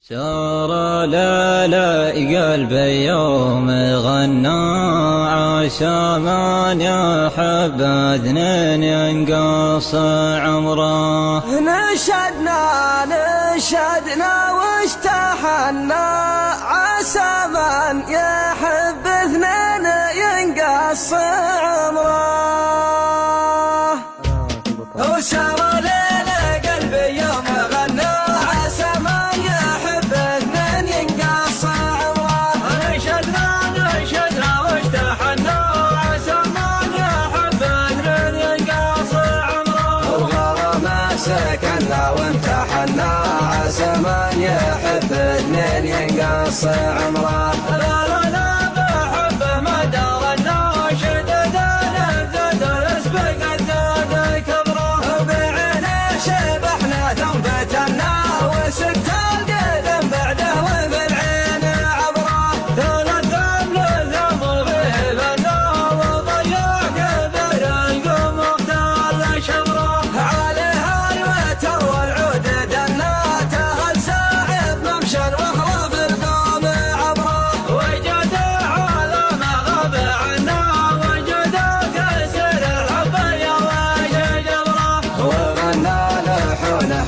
سار ليلى قلبي يوم غنى عسى من يحب اثنين ينقص عمره. نشدنا واشتحنا عسى من يحب اثنين ينقص عمره. وسار ليلى قلبي يوم غنى عسى من يحب اثنين ينقص عمره. نشدنا واشتحنا عسى من يحب اثنين ينقص عمره. وغرام سكننا وامتحنا عسى من يحب اثنين ينقص عمره.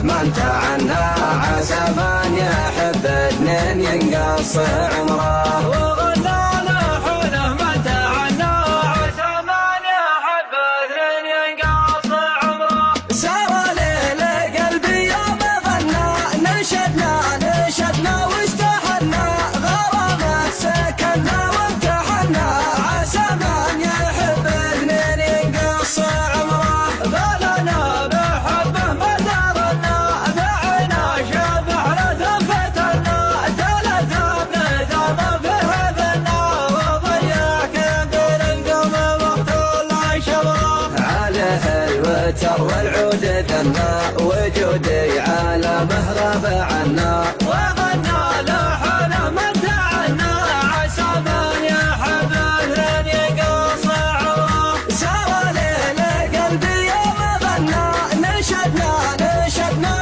من تعنى عسى من يحب اثنين ينقص عمره. وغنى لحونه من تعنى عسى من يحب اثنين ينقص عمره. سار ليلى قلبي يوم غنى نشدنا واشتحنا غرامه سكننا وامتحنا عسى من يحب اثنين ينقص عمره. بلنا بحبه مدارنا دعنا شبحنا ثفتنا تلذبنا ذاب بهذنا وضيع كبير القوم وقت العشرة. عليه الوتر والعود ذنا وجودي على مهرب عنا. وغنى لحنه من تعنى عسى من يحب اثنين ينقص عمره. سار ليلى قلبي يوم غنى نشدنا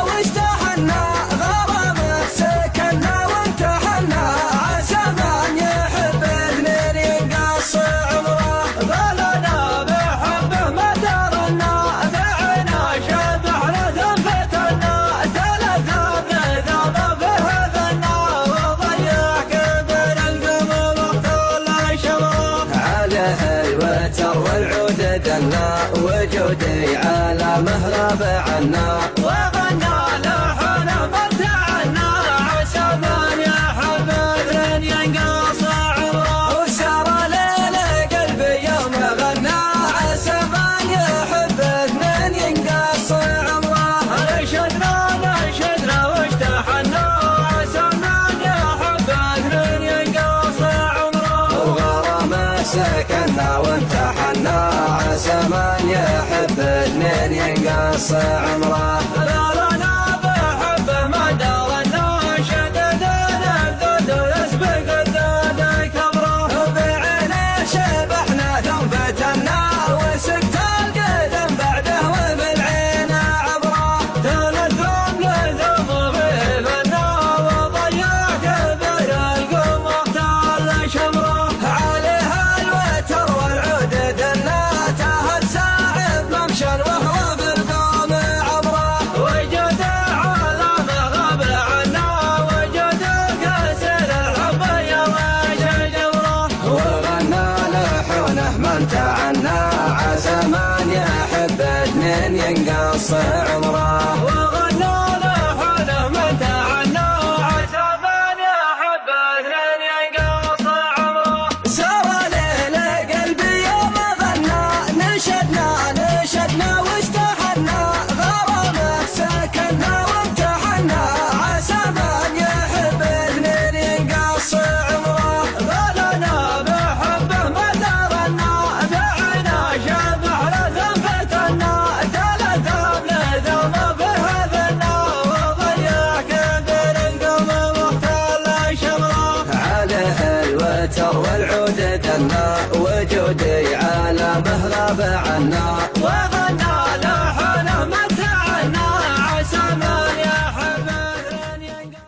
واشتحنا غرامه سكننا وامتحنا عسى من يحب اثنين ينقص عمره. بلنا بحبه مدارنا دعنا شبحنا ثفتنا تلذبنا ذاب بهذنا وضيع كبير القوم وقت العشرة. عليه الوتر والعود دنا وجودي على مهرب عنا.